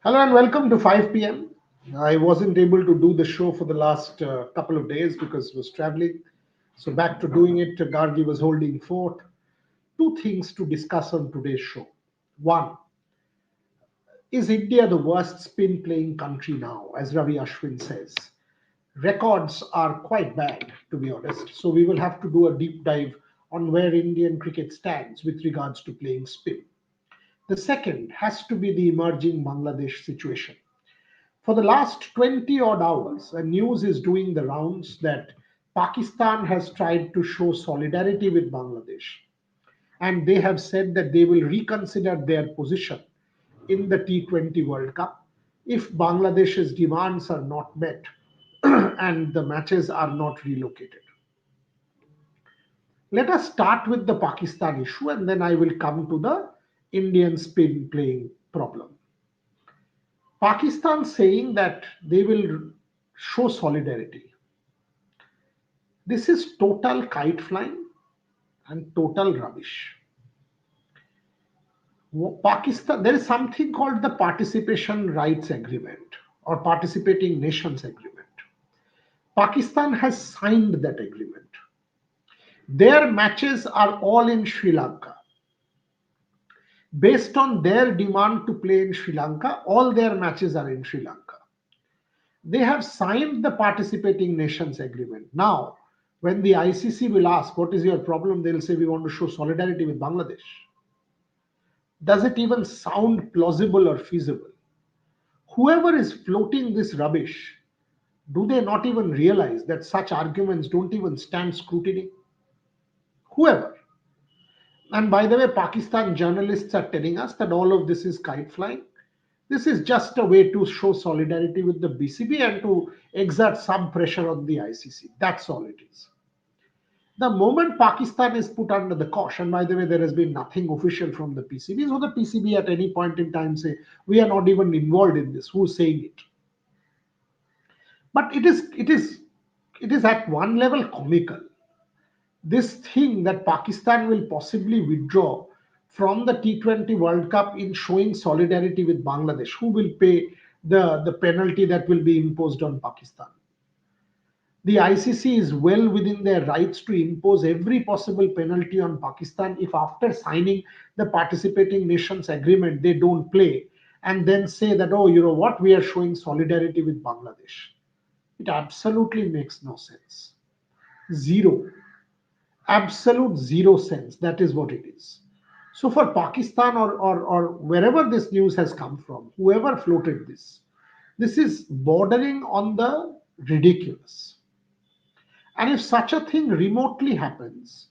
Hello and welcome to 5 p.m. I wasn't able to do the show for the last couple of days because I was traveling. So back to doing it. Gargi was holding fort. Two things to discuss on today's show. One, is India the worst spin playing country now, as Ravi Ashwin says? Records are quite bad, to be honest. So we will have to do a deep dive on where Indian cricket stands with regards to playing spin. The second has to be the emerging Bangladesh situation. For the last 20 odd hours, news is doing the rounds that Pakistan has tried to show solidarity with Bangladesh. And they have said that they will reconsider their position in the T20 World Cup if Bangladesh's demands are not met and the matches are not relocated. Let us start with the Pakistan issue and then I will come to the Indian spin playing problem. Pakistan saying that they will show solidarity. This is total kite flying and total rubbish. Pakistan, there is something called the Participation Rights Agreement or Participating Nations Agreement. Pakistan has signed that agreement. Their matches are all in Sri Lanka. Based on their demand to play in Sri Lanka, all their matches are in Sri Lanka. They have signed the Participating Nations Agreement. Now, when the ICC will ask, what is your problem? They'll say, we want to show solidarity with Bangladesh. Does it even sound plausible or feasible? Whoever is floating this rubbish, do they not even realize that such arguments don't even stand scrutiny? Whoever. And by the way, Pakistan journalists are telling us that all of this is kite flying. This is just a way to show solidarity with the BCB and to exert some pressure on the ICC. That's all it is. The moment Pakistan is put under the cosh, and by the way, there has been nothing official from the PCB, so the PCB at any point in time say, we are not even involved in this. Who's saying it? But it is at one level comical. This thing that Pakistan will possibly withdraw from the T20 World Cup in showing solidarity with Bangladesh. Who will pay the penalty that will be imposed on Pakistan? The ICC is well within their rights to impose every possible penalty on Pakistan if after signing the Participating Nations Agreement they don't play and then say that, oh, you know what, we are showing solidarity with Bangladesh. It absolutely makes no sense. Zero. Absolute zero sense. That is what it is. So for Pakistan or wherever this news has come from, whoever floated this is bordering on the ridiculous. And if such a thing remotely happens,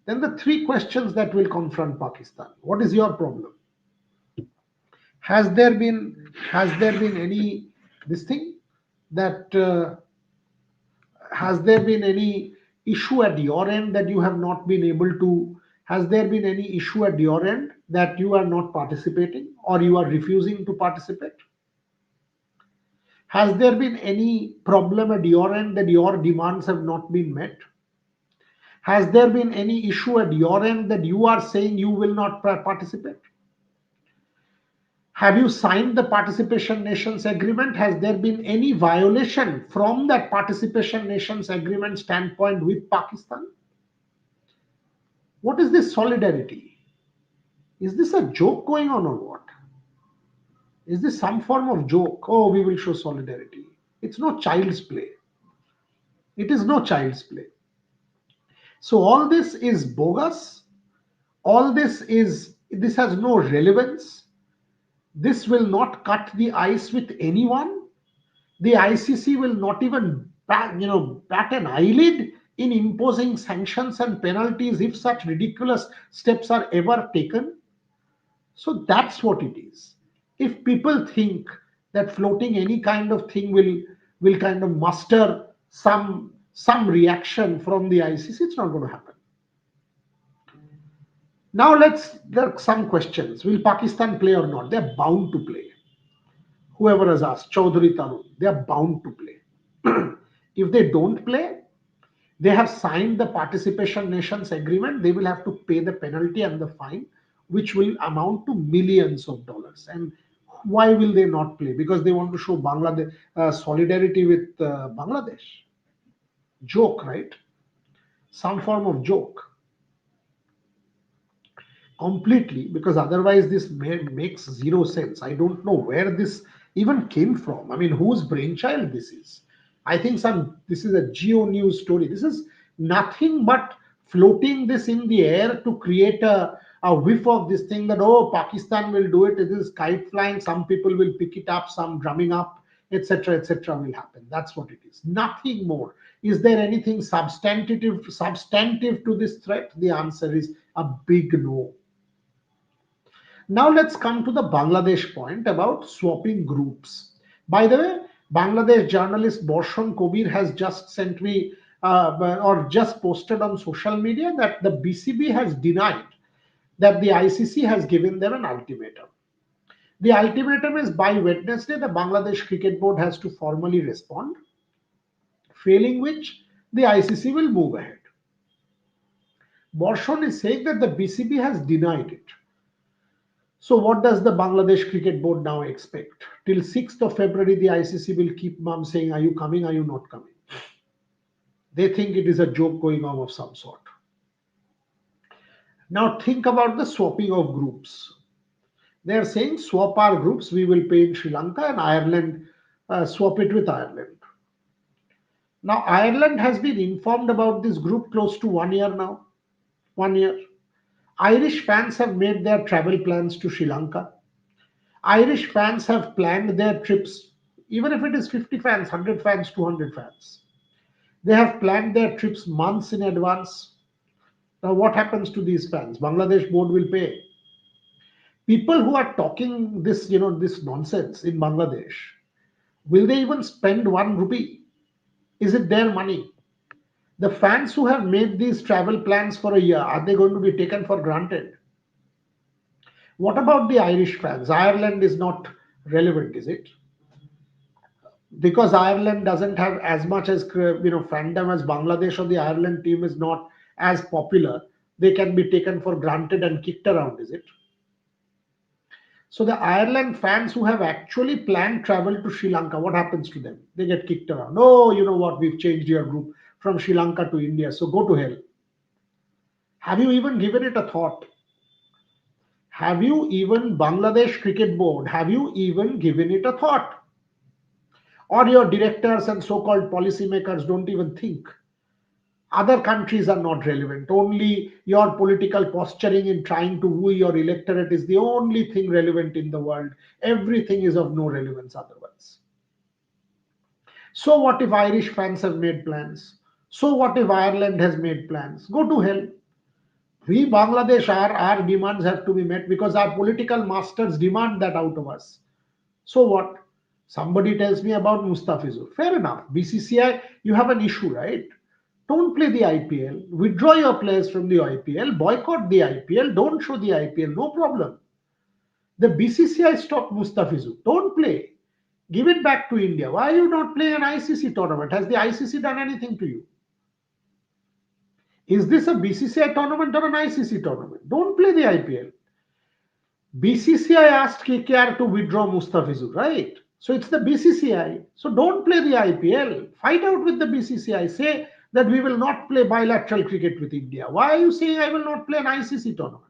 then the three questions that will confront Pakistan. What is your problem? Has there been any this thing that has there been any issue at your end that you have not been able to? Has there been any issue at your end that you are not participating or you are refusing to participate? Has there been any problem at your end that your demands have not been met? Has there been any issue at your end that you are saying you will not participate? Have you signed the Participation Nations Agreement? Has there been any violation from that Participation Nations Agreement standpoint with Pakistan? What is this solidarity? Is this a joke going on or what? Is this some form of joke? Oh, we will show solidarity. It's no child's play. It is no child's play. So all this is bogus. This has no relevance. This will not cut the ice with anyone. The ICC will not even bat an eyelid in imposing sanctions and penalties if such ridiculous steps are ever taken. So that's what it is. If people think that floating any kind of thing will kind of muster some reaction from the ICC, it's not going to happen. Now there are some questions. Will Pakistan play or not? They're bound to play. Whoever has asked, Chaudhary Tarun, they are bound to play. If they don't play, they have signed the Participation Nations Agreement. They will have to pay the penalty and the fine, which will amount to millions of dollars. And Why will they not play? Because they want to show Bangladesh solidarity with Bangladesh. Joke, right? Some form of joke. Completely, because otherwise this makes zero sense. I don't know where this even came from. I mean, whose brainchild this is? I think some this is a geo news story. This is nothing but floating this in the air to create a whiff of this thing that, oh, Pakistan will do it. It is kite flying. Some people will pick it up, some drumming up, etc., will happen. That's what it is. Nothing more. Is there anything substantive to this threat? The answer is a big no. Now let's come to the Bangladesh point about swapping groups. By the way, Bangladesh journalist Borshon Kobir has just sent me or just posted on social media that the BCB has denied that the ICC has given them an ultimatum. The ultimatum is by Wednesday, the Bangladesh Cricket Board has to formally respond, failing which the ICC will move ahead. Borshon is saying that the BCB has denied it. So what does the Bangladesh Cricket Board now expect? Till 6th of February, the ICC will keep mum saying, are you coming, are you not coming? They think it is a joke going on of some sort. Now think about the swapping of groups. They are saying swap our groups, we will pay in Sri Lanka and Ireland, swap it with Ireland. Now Ireland has been informed about this group close to 1 year now. 1 year. Irish fans have made their travel plans to Sri Lanka. Irish fans have planned their trips, even if it is 50 fans, 100 fans, 200 fans. They have planned their trips months in advance. Now, what happens to these fans? Bangladesh board will pay. People who are talking this, this nonsense in Bangladesh, will they even spend 1 rupee? Is it their money? The fans who have made these travel plans for a year, are they going to be taken for granted? What about the Irish fans? Ireland is not relevant, is it? Because Ireland doesn't have as much as fandom as Bangladesh, or the Ireland team is not as popular, they can be taken for granted and kicked around, is it? So the Ireland fans who have actually planned travel to Sri Lanka, what happens to them? They get kicked around. Oh, you know what? We've changed your group from Sri Lanka to India, so go to hell. Have you even given it a thought? Have you even, Bangladesh Cricket Board, have you even given it a thought? Or your directors and so-called policymakers don't even think? Other countries are not relevant. Only your political posturing in trying to woo your electorate is the only thing relevant in the world. Everything is of no relevance otherwise. So what if Irish fans have made plans? So what if Ireland has made plans? Go to hell. We Bangladesh, our demands have to be met because our political masters demand that out of us. So what? Somebody tells me about Mustafizur. Fair enough. BCCI, you have an issue, right? Don't play the IPL. Withdraw your players from the IPL. Boycott the IPL. Don't show the IPL. No problem. The BCCI stopped Mustafizur. Don't play. Give it back to India. Why are you not playing an ICC tournament? Has the ICC done anything to you? Is this a BCCI tournament or an ICC tournament? Don't play the IPL. BCCI asked KKR to withdraw Mustafizur, right? So it's the BCCI. So don't play the IPL. Fight out with the BCCI. Say that we will not play bilateral cricket with India. Why are you saying I will not play an ICC tournament?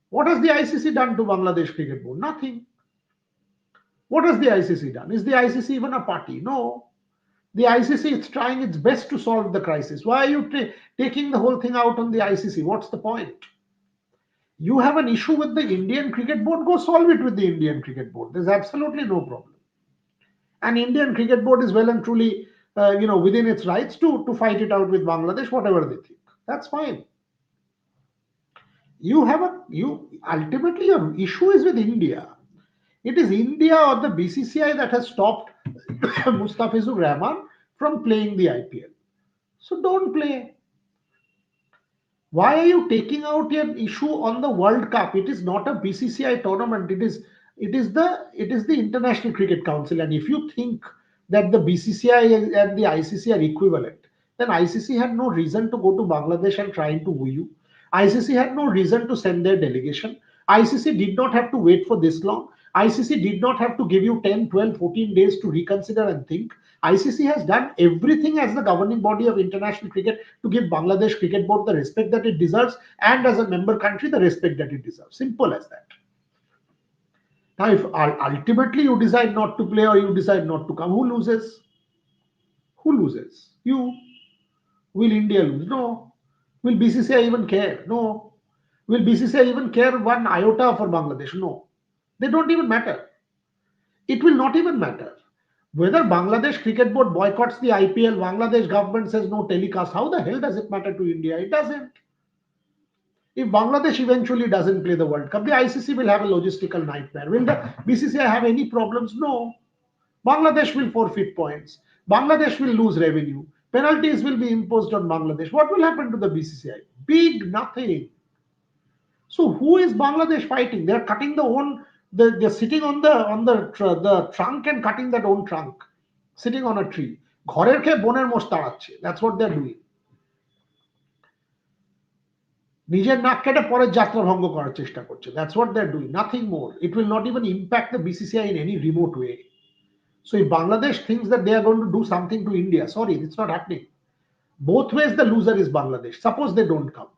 What has the ICC done to Bangladesh Cricket Board? Nothing. What has the ICC done? Is the ICC even a party? No. The ICC is trying its best to solve the crisis. Why are you taking the whole thing out on the ICC? What's the point? You have an issue with the Indian Cricket Board, go solve it with the Indian Cricket Board. There's absolutely no problem. And Indian Cricket Board is well and truly, within its rights to fight it out with Bangladesh, whatever they think. That's fine. Ultimately your issue is with India. It is India or the BCCI that has stopped Mustafizur Rahman from playing the IPL. So don't play. Why are you taking out your issue on the World Cup? It is not a BCCI tournament. It is the International Cricket Council. And if you think that the BCCI and the ICC are equivalent, then ICC had no reason to go to Bangladesh and trying to woo you. ICC had no reason to send their delegation. ICC did not have to wait for this long. ICC did not have to give you 10, 12, 14 days to reconsider and think. ICC has done everything as the governing body of international cricket to give Bangladesh Cricket Board the respect that it deserves, and as a member country the respect that it deserves. Simple as that. Now, if ultimately you decide not to play or you decide not to come, who loses? Who loses? You. Will India lose? No. Will BCCI even care? No. Will BCCI even care one iota for Bangladesh? No. They don't even matter. It will not even matter. Whether Bangladesh Cricket Board boycotts the IPL, Bangladesh government says no telecast, how the hell does it matter to India? It doesn't. If Bangladesh eventually doesn't play the World Cup, the ICC will have a logistical nightmare. Will the BCCI have any problems? No. Bangladesh will forfeit points. Bangladesh will lose revenue. Penalties will be imposed on Bangladesh. What will happen to the BCCI? Big nothing. So who is Bangladesh fighting? They're cutting the own. They're sitting on the trunk and cutting that own trunk, sitting on a tree. ঘরের খেয়ে বনের মোষ তাড়াচ্ছে. That's what they're doing. নিজের নাক কেটে পরের যাত্রা ভঙ্গ করার চেষ্টা করছে. That's what they're doing. Nothing more. It will not even impact the BCCI in any remote way. So if Bangladesh thinks that they are going to do something to India, sorry, it's not happening. Both ways, the loser is Bangladesh. Suppose they don't come.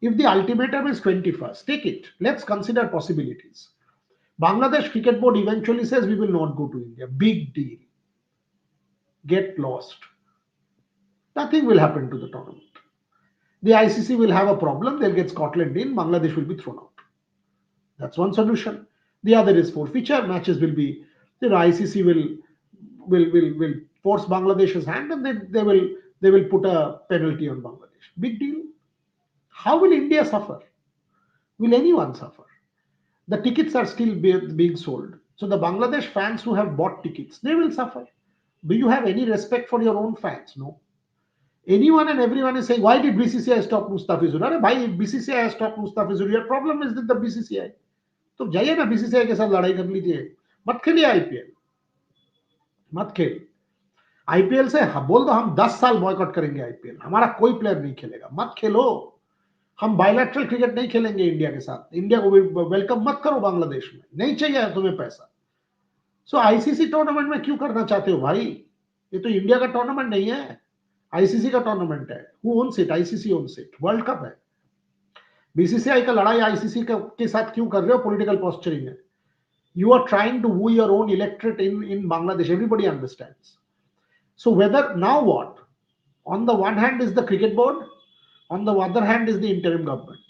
If the ultimatum is 21st, take it. Let's consider possibilities. Bangladesh Cricket Board eventually says we will not go to India. Big deal. Get lost. Nothing will happen to the tournament. The ICC will have a problem. They'll get Scotland in. Bangladesh will be thrown out. That's one solution. The other is forfeiture. Matches will be, ICC will force Bangladesh's hand, and then they will put a penalty on Bangladesh. Big deal. How will India suffer? Will anyone suffer? The tickets are still being sold. So the Bangladesh fans who have bought tickets, they will suffer. Do you have any respect for your own fans? No. Anyone and everyone is saying, why did BCCI stop Mustafizur? Why BCCI has stopped Mustafizur? Your problem is with the BCCI. तो जाइए ना BCCI के साथ लड़ाई कर लीजिए. मत खेलिए IPL. मत खेल. IPL से बोल दो हम 10 साल बॉयकॉट करेंगे IPL. हमारा कोई प्लेयर नहीं खेलेगा. मत खेलो. हम बायलैटरल क्रिकेट नहीं खेलेंगे इंडिया के साथ. इंडिया को वेलकम मत करो बांग्लादेश में. नहीं चाहिए तुम्हें पैसा. सो आईसीसी टूर्नामेंट में क्यों करना चाहते हो भाई? ये तो इंडिया का टूर्नामेंट नहीं है, आईसीसी का टूर्नामेंट है. Who owns it? ICC owns it. World cup है. बीसीसीआई का लड़ाई आईसीसी के साथ क्यों कर रहे हो? पॉलिटिकल पोस्चरिंग है. You are trying to woo your own electorate in Bangladesh. Everybody understands. So whether now what? On the one hand is the cricket board, on the other hand is the interim government.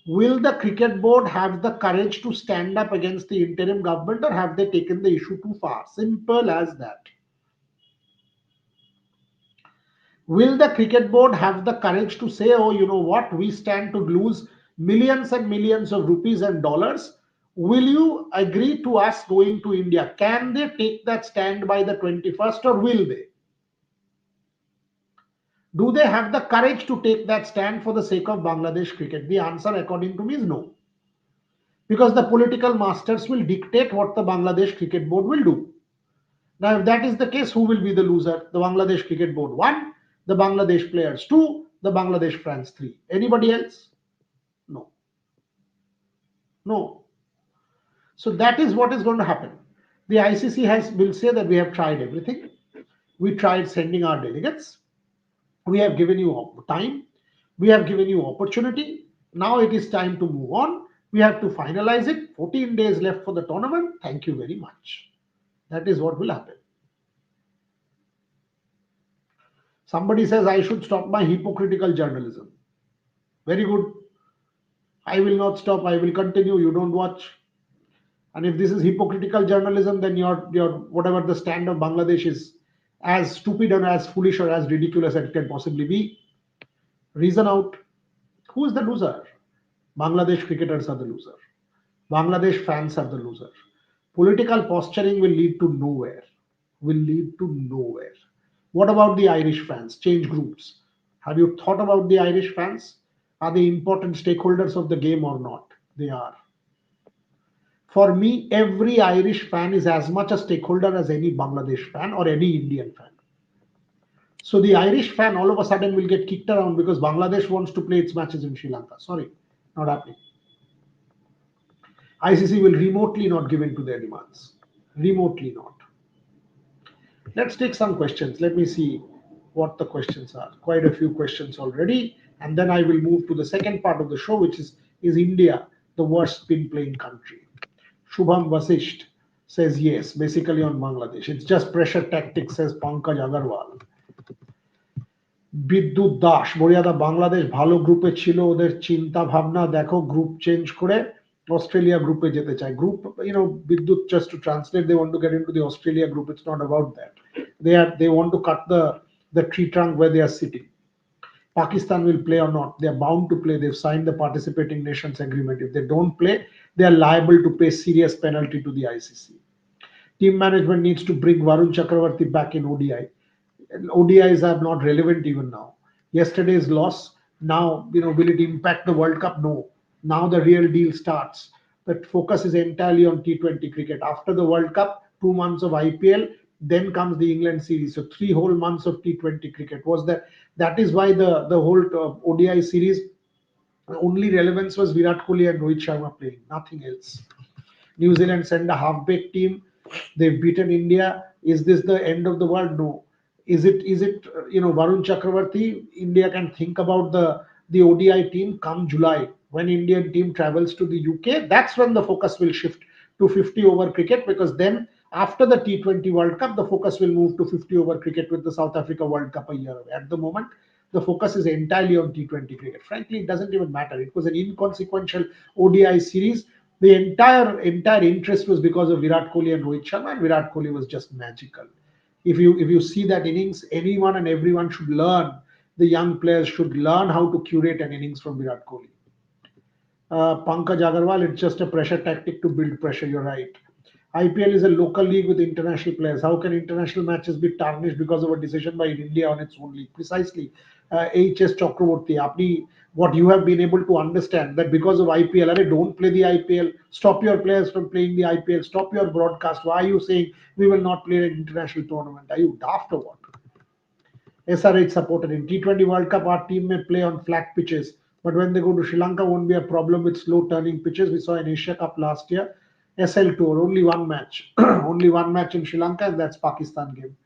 Will the cricket board have the courage to stand up against the interim government, or have they taken the issue too far? Simple as that. Will the cricket board have the courage to say, oh, you know what, we stand to lose millions and millions of rupees and dollars? Will you agree to us going to India? Can they take that stand by the 21st, or will they? Do they have the courage to take that stand for the sake of Bangladesh cricket? The answer, according to me, is no. Because the political masters will dictate what the Bangladesh Cricket Board will do. Now, if that is the case, who will be the loser? The Bangladesh Cricket Board 1, the Bangladesh players 2, the Bangladesh fans 3. Anybody else? No. No. So that is what is going to happen. The ICC will say that we have tried everything. We tried sending our delegates. We have given you time. We have given you opportunity. Now it is time to move on. We have to finalize it. 14 days left for the tournament. Thank you very much. That is what will happen. Somebody says I should stop my hypocritical journalism. Very good. I will not stop. I will continue. You don't watch. And if this is hypocritical journalism, then your whatever the stand of Bangladesh is as stupid and as foolish or as ridiculous as it can possibly be. Reason out. Who is the loser? Bangladesh cricketers are the loser. Bangladesh fans are the loser. Political posturing will lead to nowhere. Will lead to nowhere. What about the Irish fans? Change groups. Have you thought about the Irish fans? Are they important stakeholders of the game or not? They are. For me, every Irish fan is as much a stakeholder as any Bangladesh fan or any Indian fan. So the Irish fan all of a sudden will get kicked around because Bangladesh wants to play its matches in Sri Lanka. Sorry, not happening. ICC will remotely not give in to their demands. Remotely not. Let's take some questions. Let me see what the questions are. Quite a few questions already. And then I will move to the second part of the show, which is India the worst spin playing country? Shubham Vasisht says yes, basically on Bangladesh. It's just pressure tactics, says Pankaj Agarwal. বিদ্যুৎ দাস বড়িয়াদা বাংলাদেশ ভালো গ্রুপে ছিল ওদের চিন্তা ভাবনা দেখো group change করে Australia গ্রুপে যেতে চায় গ্রুপ বিদ্যুৎ just to translate they want to get into the Australia group it's not about that they want to cut the tree trunk where they are sitting. Pakistan will play or not, they are bound to play. They've signed the participating nations agreement. If they don't play, they are liable to pay serious penalty to the ICC. Team management needs to bring Varun Chakravarti back in ODI. ODIs are not relevant even now. Yesterday's loss, now, will it impact the World Cup? No. Now the real deal starts. The focus is entirely on T20 cricket. After the World Cup, 2 months of IPL, then comes the England series. So 3 whole months of T20 cricket. That is why the whole ODI series, only relevance was Virat Kohli and Rohit Sharma playing, nothing else. New Zealand send a half-baked team. They've beaten India. Is this the end of the world? No. Is it Varun Chakravarti? India can think about the ODI team come July when Indian team travels to the UK. That's when the focus will shift to 50 over cricket, because then after the T20 World Cup the focus will move to 50 over cricket with the South Africa World Cup a year away. At the moment the focus is entirely on T20 cricket. Frankly, it doesn't even matter. It was an inconsequential ODI series. The entire interest was because of Virat Kohli and Rohit Sharma, and Virat Kohli was just magical. If you see that innings, anyone and everyone should learn. The young players should learn how to curate an innings from Virat Kohli. Pankaj Agarwal, it's just a pressure tactic to build pressure. You're right. IPL is a local league with international players. How can international matches be tarnished because of a decision by India on its own league? Precisely. HS Chakraborty, what you have been able to understand, that because of IPL, don't play the IPL, stop your players from playing the IPL, stop your broadcast. Why are you saying we will not play an international tournament? Are you daft or what? SRH supported in T20 World Cup, our team may play on flat pitches, but when they go to Sri Lanka, won't be a problem with slow turning pitches. We saw in Asia Cup last year, SL Tour, only one match, only one match in Sri Lanka, and that's Pakistan game.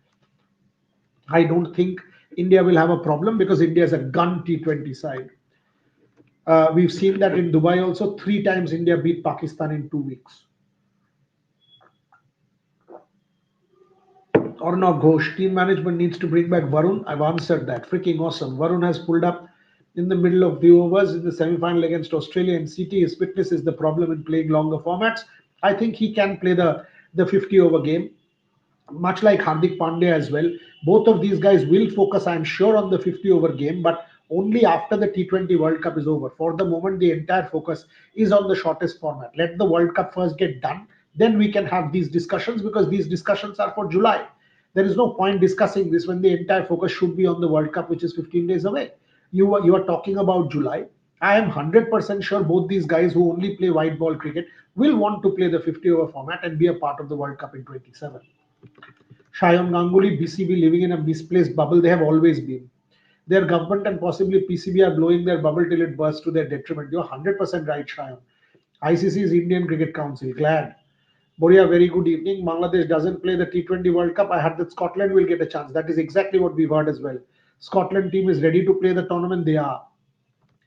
I don't think India will have a problem because India is a gun T20 side. We've seen that in Dubai also. 3 times India beat Pakistan in 2 weeks. Arnav Ghosh, team management needs to bring back Varun. I've answered that. Freaking awesome. Varun has pulled up in the middle of the overs in the semi-final against Australia and CT. His fitness is the problem in playing longer formats. I think he can play the 50 over game, much like Hardik Pandya as well. Both of these guys will focus, I'm sure, on the 50 over game, but only after the T20 World Cup is over. For the moment, the entire focus is on the shortest format. Let the World Cup first get done, then we can have these discussions, because these discussions are for July. There is no point discussing this when the entire focus should be on the World Cup, which is 15 days away. You are talking about July. I am 100% sure both these guys who only play white ball cricket will want to play the 50 over format and be a part of the World Cup in 27. Shayan Ganguly, BCB living in a misplaced bubble. They have always been. Their government and possibly PCB are blowing their bubble till it bursts to their detriment. You're 100% right, Shayan. ICC is Indian Cricket Council. Glad. Boria, very good evening. Bangladesh doesn't play the T20 World Cup. I heard that Scotland will get a chance. That is exactly what we've heard as well. Scotland team is ready to play the tournament. They are.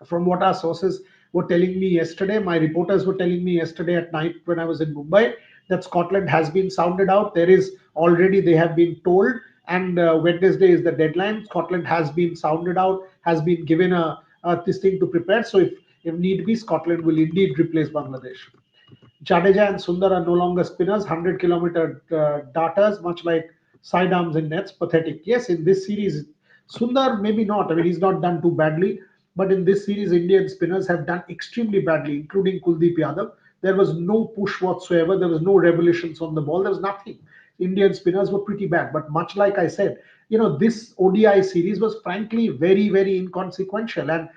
From what our sources were telling me yesterday, my reporters were telling me yesterday at night when I was in Mumbai, that Scotland has been sounded out. There is already, they have been told, and Wednesday is the deadline. Scotland has been sounded out, has been given this thing to prepare. So if need be, Scotland will indeed replace Bangladesh. Jadeja and Sundar are no longer spinners, 100-kilometer darters, much like sidearms in nets. Pathetic. Yes, in this series, Sundar maybe not. I mean, he's not done too badly. But in this series, Indian spinners have done extremely badly, including Kuldeep Yadav. There was no push whatsoever. There was no revolutions on the ball. There was nothing. Indian spinners were pretty bad. But much like I said, this ODI series was frankly very, very inconsequential. And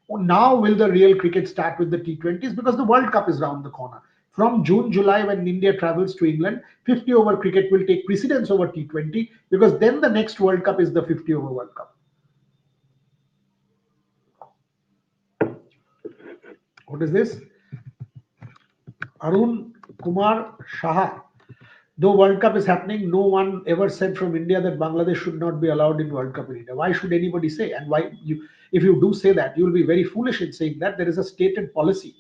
now will the real cricket start with the T20s, because the World Cup is round the corner. From June, July, when India travels to England, 50 over cricket will take precedence over T20, because then the next World Cup is the 50 over World Cup. What is this? Arun Kumar Shah. Though World Cup is happening, no one ever said from India that Bangladesh should not be allowed in World Cup in India. Why should anybody say? And why you, if you do say that, you will be very foolish in saying that. There is a stated policy.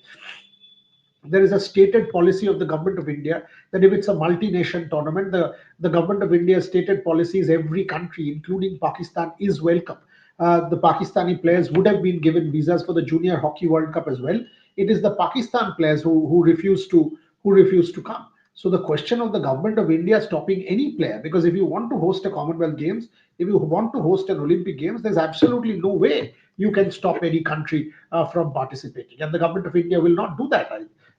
There is a stated policy of the government of India that if it's a multi-nation tournament, the government of India's stated policy is every country, including Pakistan, is welcome. The Pakistani players would have been given visas for the Junior Hockey World Cup as well. It is the Pakistan players who refuse to come. So the question of the government of India stopping any player, because if you want to host a Commonwealth Games, if you want to host an Olympic Games, there's absolutely no way you can stop any country from participating, and the government of India will not do that.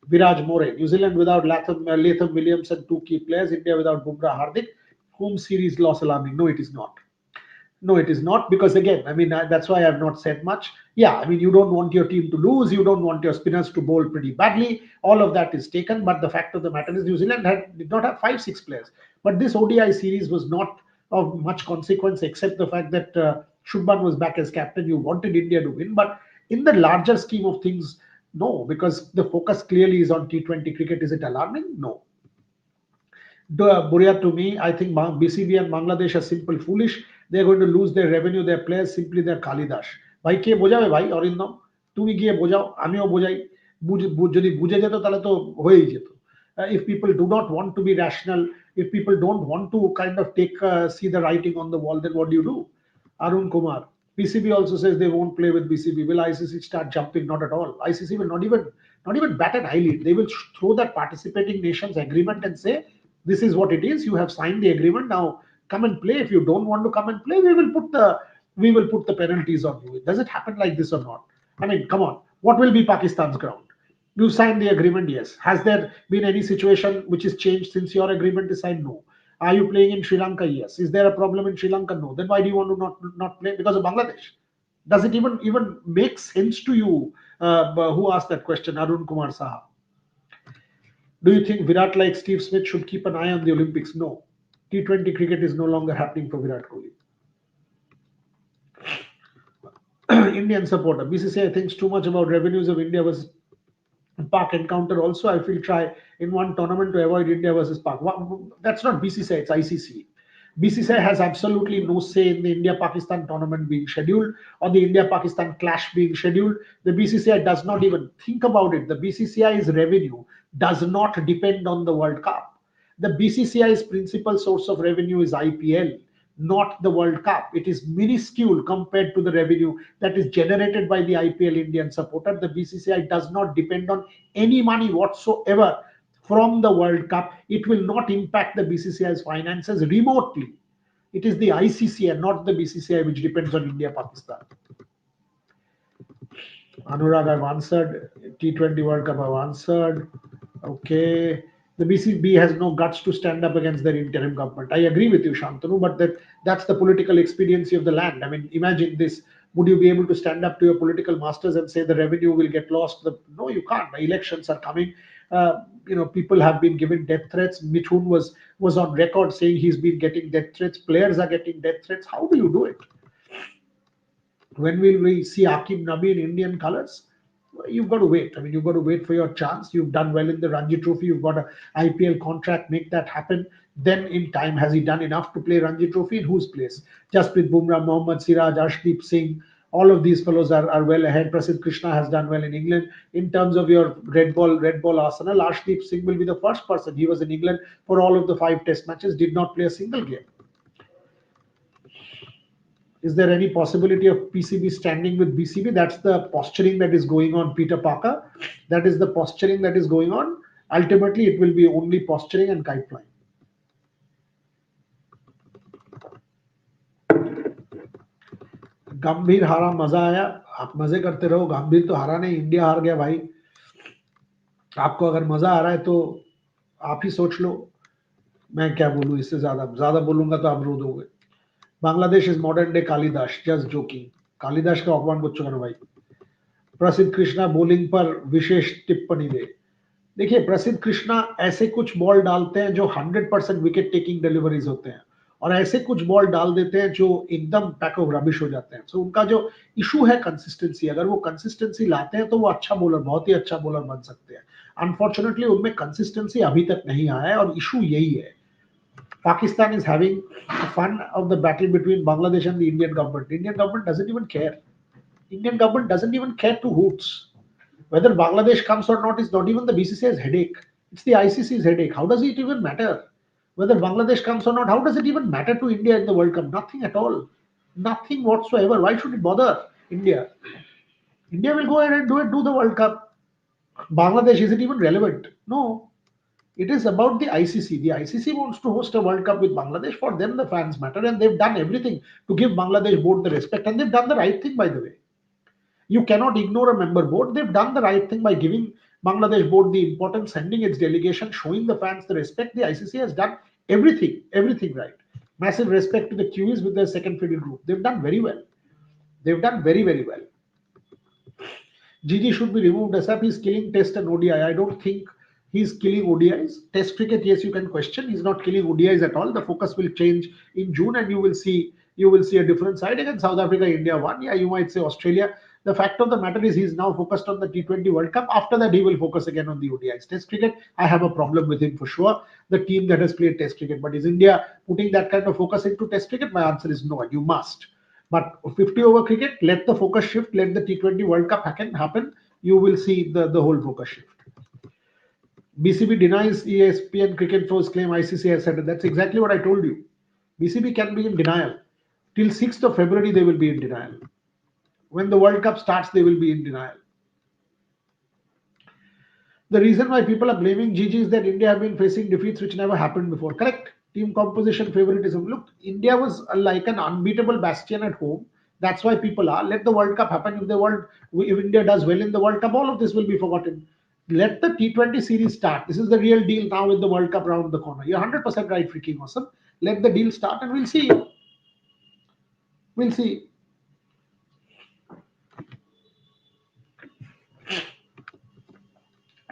Viraj More, New Zealand without Latham Williams and two key players, India without Bumrah Hardik, home series loss alarming. No, it is not. No, it is not, because again, I mean, that's why I've not said much. Yeah, I mean, you don't want your team to lose, you don't want your spinners to bowl pretty badly. All of that is taken, but the fact of the matter is, New Zealand did not have 5, 6 players. But this ODI series was not of much consequence, except the fact that Shubman was back as captain. You wanted India to win, but in the larger scheme of things, no, because the focus clearly is on T20 cricket. Is it alarming? No. Buria, to me, I think BCB and Bangladesh are simple foolish. They're going to lose their revenue, their players, simply their Kalidash. ভাই কে বোঝাবে ভাই অরিন্দম, তুমি গিয়ে বোঝাও, আমিও বোঝাই, যদি বুঝে যেত তাহলে তো হয়েই যেত. If people do not want to be rational, if people don't want to kind of see the writing on the wall, then what do? Arun Kumar, PCB also says they won't play with BCB. Will ICC start jumping? Not at all. ICC will not even bat an eyelid. They will throw that participating nations agreement and say, this is what it is. You have signed the agreement. Now come and play. If you don't want to come and play, we will put the penalties on you. Does it happen like this or not? I mean, come on. What will be Pakistan's ground? You signed the agreement, yes. Has there been any situation which is changed since your agreement is signed? No. Are you playing in Sri Lanka? Yes. Is there a problem in Sri Lanka? No. Then why do you want to not play? Because of Bangladesh. Does it even make sense to you? Who asked that question? Arun Kumar Saha. Do you think Virat, like Steve Smith, should keep an eye on the Olympics? No. T20 cricket is no longer happening for Virat Kohli. Indian supporter. BCCI thinks too much about revenues of India versus Pak encounter. Also, I feel try in one tournament to avoid India versus Pak. That's not BCCI, it's ICC. BCCI has absolutely no say in the India-Pakistan tournament being scheduled or the India-Pakistan clash being scheduled. The BCCI does not even think about it. The BCCI's revenue does not depend on the World Cup. The BCCI's principal source of revenue is IPL, not the World Cup. It is minuscule compared to the revenue that is generated by the IPL Indian supporter. The BCCI does not depend on any money whatsoever from the World Cup. It will not impact the BCCI's finances remotely. It is the ICC and not the BCCI which depends on India-Pakistan. Anurag, I've answered. T20 World Cup, I've answered. Okay. The BCB has no guts to stand up against their interim government. I agree with you, Shantanu, but that's the political expediency of the land. I mean, imagine this. Would you be able to stand up to your political masters and say the revenue will get lost? No, you can't. The elections are coming. People have been given death threats. Mithun was on record saying he's been getting death threats. Players are getting death threats. How do you do it? When will we see Akim Nabi in Indian colors? You've got to wait. I mean, you've got to wait for your chance. You've done well in the Ranji Trophy. You've got an IPL contract. Make that happen. Then in time, has he done enough to play Ranji Trophy? In whose place? Jasprit Bumrah, Mohammad Siraj, Arshdeep Singh. All of these fellows are well ahead. Prasidh Krishna has done well in England. In terms of your red ball arsenal, Arshdeep Singh will be the first person. He was in England for all of the 5 test matches, did not play a single game. Is there any possibility of PCB standing with BCB? That's the posturing that is going on, Peter Parker. That is the posturing that is going on. Ultimately, it will be only posturing and kite flying. गंभीर हारा, मजा आया, आप मजे करते रहो. गंभीर तो हारा नहीं, इंडिया हार गया भाई. आपको अगर मजा आ रहा है तो आप ही सोच लो. मैं क्या बोलूं, इससे ज्यादा बोलूंगा तो आप रो दोगे. Bangladesh is modern day Kalidas. Just joking. Kalidas का अपमान করছো কেন भाई? प्रसिद्ध कृष्णा बॉलिंग पर विशेष टिप्पणी दे. देखिए, प्रसिद्ध कृष्णा ऐसे कुछ बॉल डालते हैं जो 100% विकेट टेकिंग डिलीवरीज होते हैं और ऐसे कुछ बॉल डाल देते हैं जो एकदम पैक ऑफ रबिश हो जाते हैं. सो उनका जो इशू है कंसिस्टेंसी, अगर वो कंसिस्टेंसी लाते हैं तो वो अच्छा बॉलर, बहुत ही अच्छा बॉलर बन सकते हैं. अनफॉर्चुनेटली उनमें कंसिस्टेंसी अभी तक नहीं आया है, और इशू यही है. Pakistan is having fun of the battle between Bangladesh and the Indian government. The Indian government doesn't even care. Indian government doesn't even care two hoots. Whether Bangladesh comes or not is not even the BCCI's headache. It's the ICC's headache. How does it even matter? Whether Bangladesh comes or not, how does it even matter to India in the World Cup? Nothing at all. Nothing whatsoever. Why should it bother India? India will go ahead and do the World Cup. Bangladesh, is it even relevant? No. It is about the ICC. The ICC wants to host a World Cup with Bangladesh. For them, the fans matter, and they've done everything to give Bangladesh board the respect. And they've done the right thing, by the way. You cannot ignore a member board. They've done the right thing by giving Bangladesh board the importance, sending its delegation, showing the fans the respect. The ICC has done everything right. Massive respect to the Kiwis with their second fiddle group. They've done very well. They've done very well. Gigi should be removed ASAP. He's killing Test and ODI. I don't think he's killing ODIs. Test cricket, yes, you can question. He's not killing ODIs at all. The focus will change in June, and you will see a different side. Against South Africa, India won. Yeah, you might say Australia. The fact of the matter is he's now focused on the T20 World Cup. After that, he will focus again on the ODIs. Test cricket, I have a problem with him for sure. The team that has played Test cricket, but is India putting that kind of focus into Test cricket? My answer is no. You must. But 50 over cricket, let the focus shift, let the T20 World Cup happen. You will see the whole focus shift. BCB denies ESPN Cricket Pros claim ICC has said it. That's exactly what I told you. BCB can be in denial. Till 6th of February, they will be in denial. When the World Cup starts, they will be in denial. The reason why people are blaming Gigi is that India have been facing defeats which never happened before. Correct. Team composition, favoritism. Look, India was like an unbeatable bastion at home. That's why people are. Let the World Cup happen. If India does well in the World Cup, all of this will be forgotten. Let the T20 series start. This is the real deal now with the World Cup around the corner. You're 100% right, freaking awesome. Let the deal start, and we'll see. We'll see.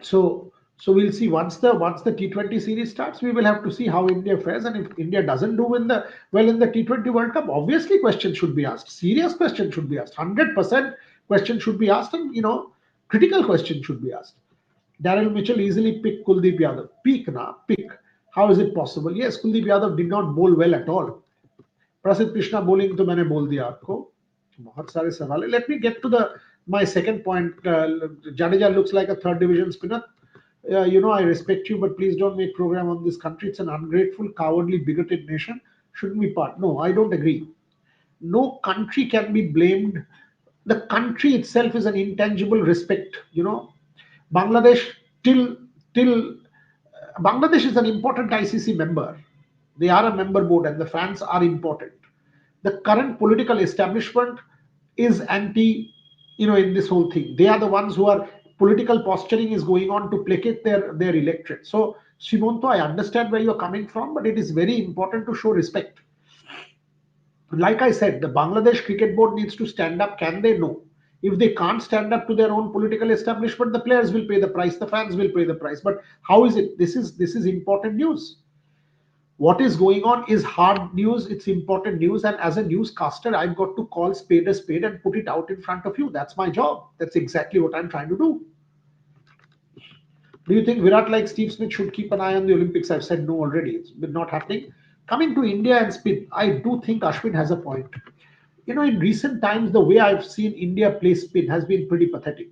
So we'll see once the T20 series starts. We will have to see how India fares, and if India doesn't do in the T20 World Cup, obviously questions should be asked. Serious questions should be asked. 100% questions should be asked, and critical questions should be asked. Daryl Mitchell easily picked Kuldeep Yadav. Pick. How is it possible? Yes, Kuldeep Yadav did not bowl well at all. प्रसिद्ध Krishna bowling तो मैंने बोल दिया आपको. बहुत सारे सवाल है. Let me get to my second point. Jadeja looks like a third division spinner. I respect you, but please don't make program on this country. It's an ungrateful, cowardly, bigoted nation. Shouldn't be part. No, I don't agree. No country can be blamed. The country itself is an intangible respect. Bangladesh till Bangladesh is an important ICC member. They are a member board, and the fans are important. The current political establishment is anti, in this whole thing. They are the ones who are political posturing is going on to placate their electorate. So, Simonto, I understand where you're coming from, but it is very important to show respect. Like I said, the Bangladesh Cricket Board needs to stand up. Can they? No. If they can't stand up to their own political establishment, the players will pay the price, the fans will pay the price. But how is it? This is important news. What is going on is hard news. It's important news, and as a newscaster, I've got to call spade a spade and put it out in front of you. That's my job. That's exactly what I'm trying to do. Do you think Virat, like Steve Smith, should keep an eye on the Olympics? I've said no already. It's been not happening. Coming to India and spin, I do think Ashwin has a point. In recent times, the way I've seen India play spin has been pretty pathetic.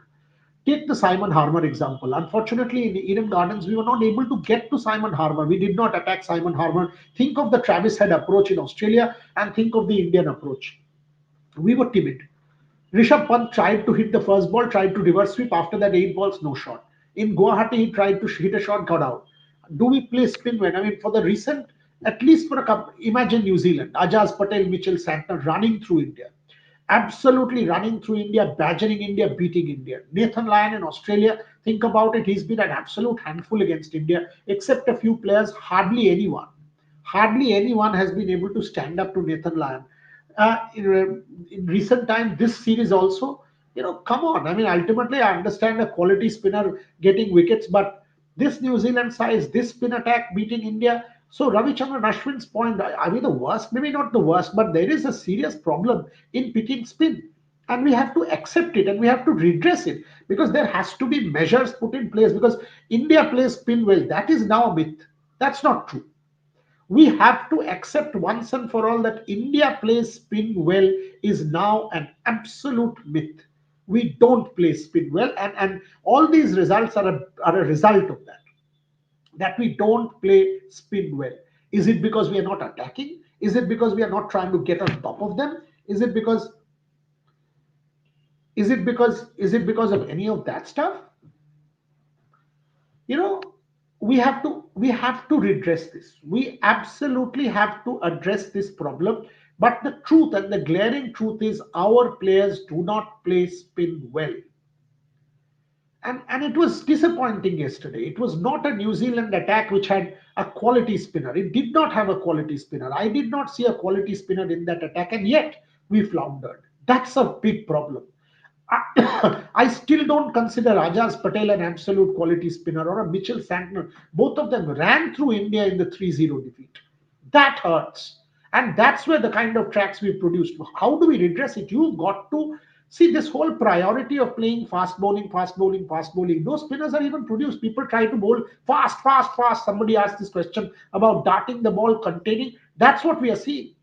Take the Simon Harmer example. Unfortunately, in Eden Gardens, we were not able to get to Simon Harmer. We did not attack Simon Harmer. Think of the Travis Head approach in Australia and think of the Indian approach. We were timid. Rishabh Pant tried to hit the first ball, tried to reverse sweep. After that, 8 balls, no shot. In Guwahati, he tried to hit a shot, got out. Do we play spin when? I mean, for the recent, at least for a couple, imagine New Zealand, Ajaz Patel, Mitchell Santner running through India. Absolutely running through India, badgering India, beating India. Nathan Lyon in Australia, think about it, he's been an absolute handful against India, except a few players, hardly anyone. Hardly anyone has been able to stand up to Nathan Lyon. In recent times, this series also, come on. I mean, ultimately, I understand a quality spinner getting wickets, but this New Zealand size, this spin attack beating India. So Ravichandran Ashwin's point, are we the worst? Maybe not the worst, but there is a serious problem in picking spin. and we have to accept it and we have to redress it, because there has to be measures put in place. Because India plays spin well, that is now a myth. That's not true. We have to accept once and for all that India plays spin well is now an absolute myth. We don't play spin well, and all these results are a result of that we don't play spin well. Is it because we are not attacking? Is it because we are not trying to get on top of them? Is it because is it because of any of that stuff? You know, we have to redress this. We absolutely have to address this problem. But the truth, and the glaring truth, is our players do not play spin well. And it was disappointing yesterday. It was not a New Zealand attack which had a quality spinner. It did not have a quality spinner. I did not see a quality spinner in that attack, and yet we floundered. That's a big problem. I still don't consider Ajaz Patel an absolute quality spinner, or a Mitchell Santner. Both of them ran through India in the 3-0 defeat. That hurts. And that's where the kind of tracks we produced. How do we redress it? You've got to see this whole priority of playing fast bowling, fast bowling, fast bowling. Those spinners are even produced. People try to bowl fast, fast, fast. Somebody asked this question about darting the ball, containing. That's what we are seeing.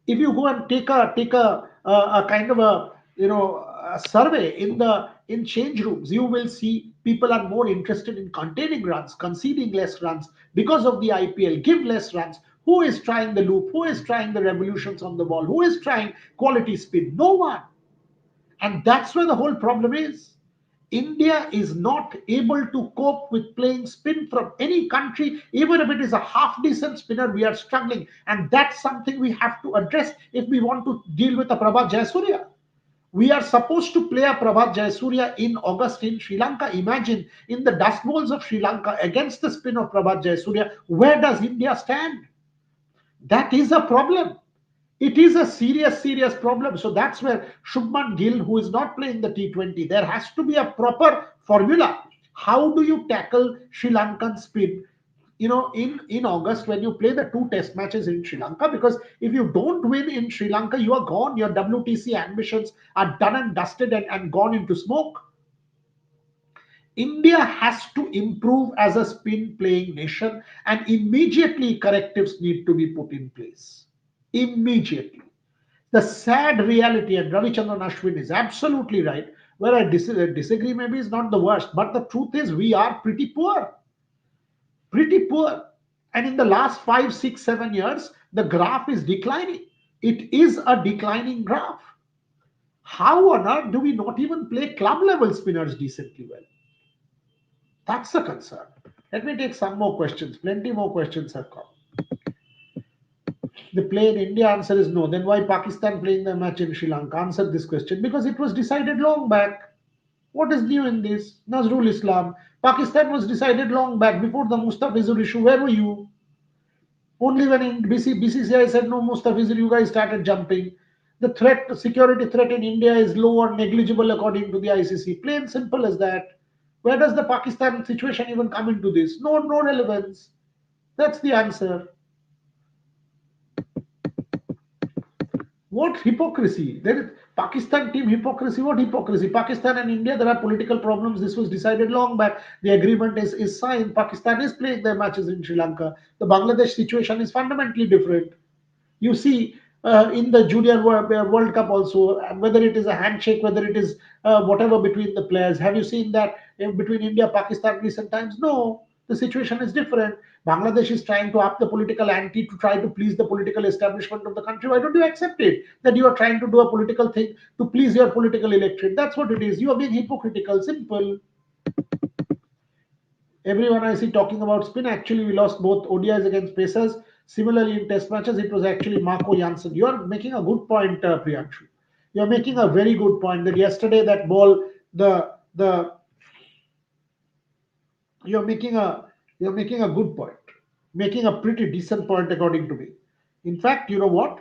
If you go and take a kind of a a survey in change rooms, you will see people are more interested in containing runs, conceding less runs because of the IPL. Give less runs. Who is trying the loop? Who is trying the revolutions on the ball? Who is trying quality spin? No one. And that's where the whole problem is. India is not able to cope with playing spin from any country. Even if it is a half decent spinner, we are struggling. And that's something we have to address if we want to deal with a Prabhat Jayasuriya. We are supposed to play a Prabhat Jayasuriya in August in Sri Lanka. Imagine, in the dust bowls of Sri Lanka against the spin of Prabhat Jayasuriya, where does India stand? That is a problem. It is a serious, serious problem. So that's where Shubman Gill, who is not playing the T20, there has to be a proper formula. How do you tackle Sri Lankan spin? In August, when you play the two test matches in Sri Lanka, because if you don't win in Sri Lanka, you are gone. Your WTC ambitions are done and dusted, and gone into smoke. India has to improve as a spin playing nation, and immediately correctives need to be put in place. Immediately. The sad reality, and Ravichandran Ashwin is absolutely right, where I disagree maybe is not the worst, but the truth is we are pretty poor. Pretty poor. And in the last 5, 6, 7 years, the graph is declining. It is a declining graph. How on earth do we not even play club level spinners decently well? That's a concern. Let me take some more questions. Plenty more questions have come. The play in India, answer is no. Then why Pakistan playing the match in Sri Lanka? Answer this question. Because it was decided long back. What is new in this? Nazrul Islam. Pakistan was decided long back before the Mustafizur issue. Where were you? Only when in BCCI said no Mustafizur, you guys started jumping. The threat, the security threat in India is low or negligible according to the ICC. Plain simple as that. Where does the Pakistan situation even come into this? No, no relevance. That's the answer. What hypocrisy? There is Pakistan team hypocrisy. What hypocrisy? Pakistan and India, there are political problems. This was decided long back. The agreement is signed. Pakistan is playing their matches in Sri Lanka. The Bangladesh situation is fundamentally different. You see, in the Junior World Cup also, whether it is a handshake, whether it is whatever between the players. Have you seen that between India Pakistan recent times? No, the situation is different. Bangladesh is trying to up the political ante to try to please the political establishment of the country. Why don't you accept it? That you are trying to do a political thing to please your political electorate. That's what it is. You are being hypocritical. Simple. Everyone I see talking about spin. Actually, we lost both ODIs against Pacers. Similarly, in test matches, it was actually Marco Janssen. You are making a good point, Priyanshu. You are making a very good point that yesterday that ball, the you're making a good point, making a pretty decent point according to me. In fact, you know what?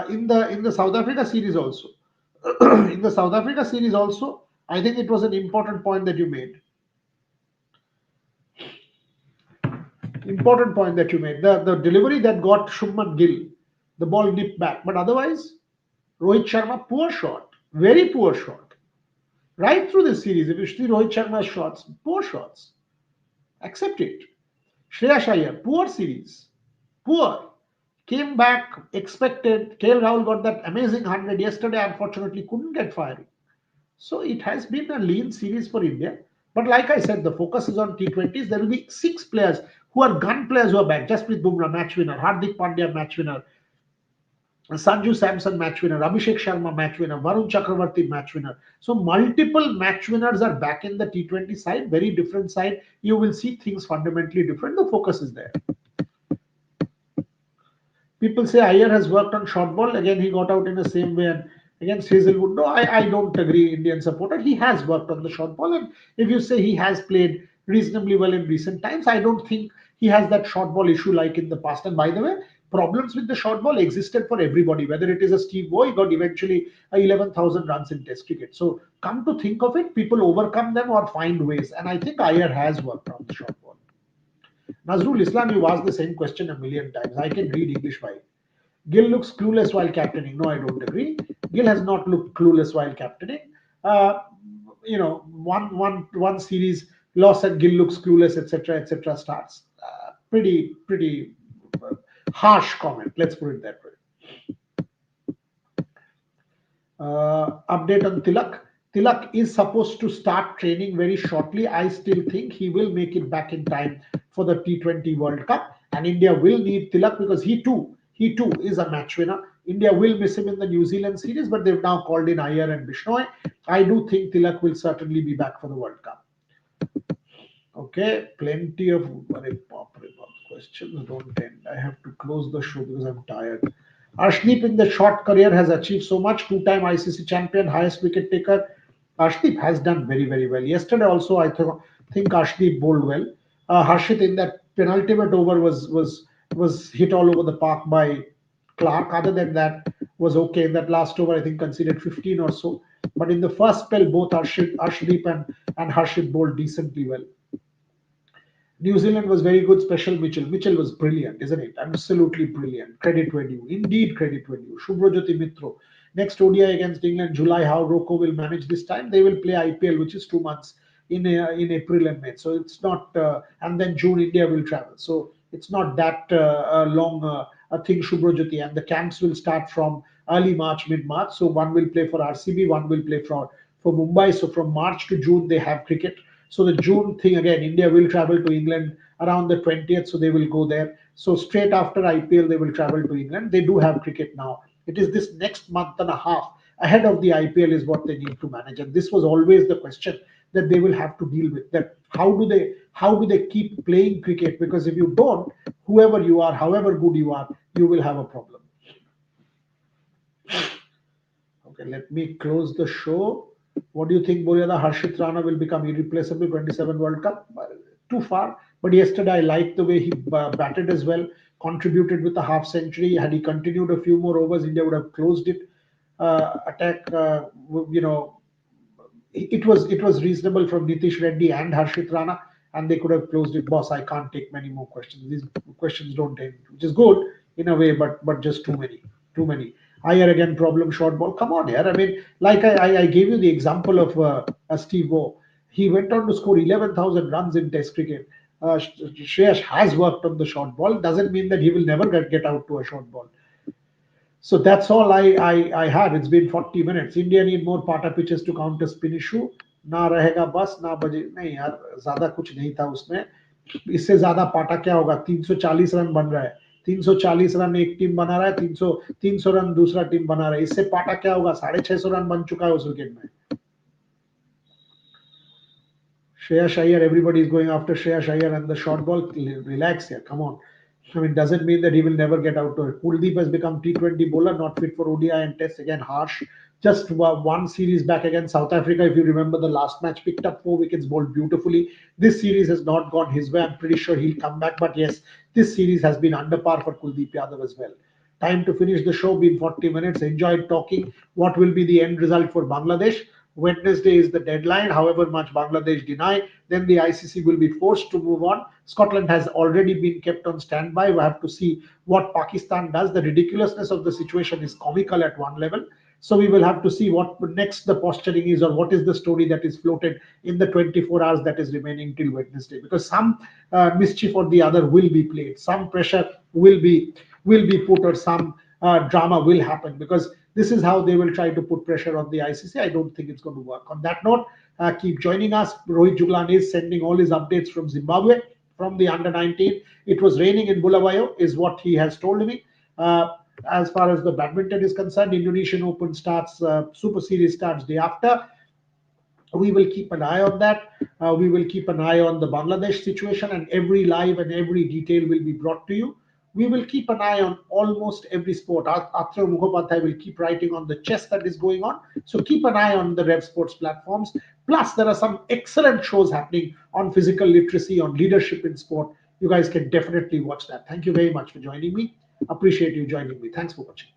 In the South Africa series also, in the South Africa series also, I think it was an important point that you made. Important point that you made. The delivery that got Shubman Gill, the ball nipped back, but otherwise, Rohit Sharma, poor shot. Very poor shot. Right through this series, if you see Rohit Sharma's shots, poor shots. Accept it. Shreyash Iyer, poor series. Poor. Came back, expected. KL Rahul got that amazing 100 yesterday, unfortunately couldn't get firing. So it has been a lean series for India. But like I said, the focus is on T20s. There will be six players who are gun players who are back. Jasprit Bumrah, match winner. Hardik Pandya, match winner. Sanju Samson, match winner. Abhishek Sharma, match winner. Varun Chakravarti, match winner. So multiple match winners are back in the T20 side. Very different side. You will see things fundamentally different. The focus is there. People say Iyer has worked on short ball. Again, he got out in the same way and against Hazelwood. No, I don't agree, Indian supporter. He has worked on the short ball. And if you say he has played reasonably well in recent times, I don't think he has that short ball issue like in the past. And by the way, problems with the short ball existed for everybody, whether it is a Steve Waugh, he got eventually 11,000 runs in Test cricket. So come to think of it, people overcome them or find ways. And I think Iyer has worked on the short ball. Nazrul Islam, you asked the same question a million times. I can read English by. Gill looks clueless while captaining. No, I don't agree. Gill has not looked clueless while captaining. Uh, one series loss and Gill looks clueless, etc., starts. Pretty harsh comment. Let's put it that way. Update on Tilak. Tilak is supposed to start training very shortly. I still think he will make it back in time for the T20 World Cup, and India will need Tilak because he too is a match winner. India will miss him in the New Zealand series, but they've now called in Iyer and Bishnoi. I do think Tilak will certainly be back for the World Cup. Okay, plenty of questions don't end. I have to close the show because I'm tired. Arshdeep in the short career has achieved so much. Two-time ICC champion, highest wicket taker. Arshdeep has done very, very well. Yesterday also, think Arshdeep bowled well. Harshit in that penultimate over was hit all over the park by Clark. Other than that, was okay. In that last over, I think conceded 15 or so. But in the first spell, both Arshdeep and Harshit bowled decently well. New Zealand was very good, special Mitchell. Mitchell was brilliant, isn't it? Absolutely brilliant. Credit when you. Indeed, credit when you. Shubhrajyoti Mitro. Next ODI against England, July. How Rocco will manage this time? They will play IPL, which is 2 months in April and May. So it's not, and then June, India will travel. So it's not that long a thing, Shubhrajyoti. And the camps will start from early March, mid March. So one will play for RCB, one will play for Mumbai. So from March to June, they have cricket. So the June thing again, India will travel to England around the 20th, so they will go there. So straight after IPL, they will travel to England. They do have cricket now. It is this next month and a half ahead of the IPL is what they need to manage. And this was always the question that they will have to deal with. That how do they keep playing cricket? Because if you don't, whoever you are, however good you are, you will have a problem. Okay, let me close the show. What do you think, Boryada? Harshit Rana will become irreplaceable 27 World Cup? Too far. But yesterday I liked the way he batted as well, contributed with a half century. Had he continued a few more overs, India would have closed it. Attack, it was reasonable from Nitish Reddy and Harshit Rana, and they could have closed it. Boss, I can't take many more questions. These questions don't end, which is good in a way, but just too many, too many. Higher again, problem short ball. Come on, here. I mean, like I gave you the example of Steve Waugh. He went on to score 11,000 runs in Test cricket. Shreyash has worked on the short ball. Doesn't mean that he will never get out to a short ball. So that's all I had. It's been 40 minutes. India need more pata pitches to counter spin issue. ना रहेगा बस ना बजे नहीं यार ज्यादा कुछ नहीं था उसमें इससे ज्यादा पाटा क्या होगा 340 रन बन रहा है 340 रन एक टीम बना रहा है 300 रन दूसरा टीम बना रहा है इससे पाटा क्या होगा 650 रन बन चुका है उस विकेट में Shreyash Iyer, everybody is going after Shreyash Iyer and the short ball. Relax here, come on. I mean, doesn't mean that he will never get out to it. Kuldeep has become T20 bowler, not fit for ODI and Test. Again, harsh. Just one series back against South Africa. If you remember the last match, picked up 4 wickets, bowled beautifully. This series has not gone his way. I'm pretty sure he'll come back. But yes, this series has been under par for Kuldeep Yadav as well. Time to finish the show. Been 40 minutes. Enjoyed talking. What will be the end result for Bangladesh? Wednesday is the deadline. However much Bangladesh deny, then the ICC will be forced to move on. Scotland has already been kept on standby. We have to see what Pakistan does. The ridiculousness of the situation is comical at one level. So we will have to see what next the posturing is, or what is the story that is floated in the 24 hours that is remaining till Wednesday. Because some mischief or the other will be played, some pressure will be put, or some drama will happen, because this is how they will try to put pressure on the ICC. I don't think it's going to work. On that note, keep joining us. Rohit Juglan is sending all his updates from Zimbabwe, from the under 19. It was raining in Bulawayo, is what he has told me. As far as the badminton is concerned, Indonesian Open starts, Super Series starts day after. We will keep an eye on that. We will keep an eye on the Bangladesh situation, and every live and every detail will be brought to you. We will keep an eye on almost every sport. Atra Mukhopadhyay will keep writing on the chess that is going on. So keep an eye on the Rev Sports platforms. Plus, there are some excellent shows happening on physical literacy, on leadership in sport. You guys can definitely watch that. Thank you very much for joining me. Appreciate you joining me. Thanks for watching.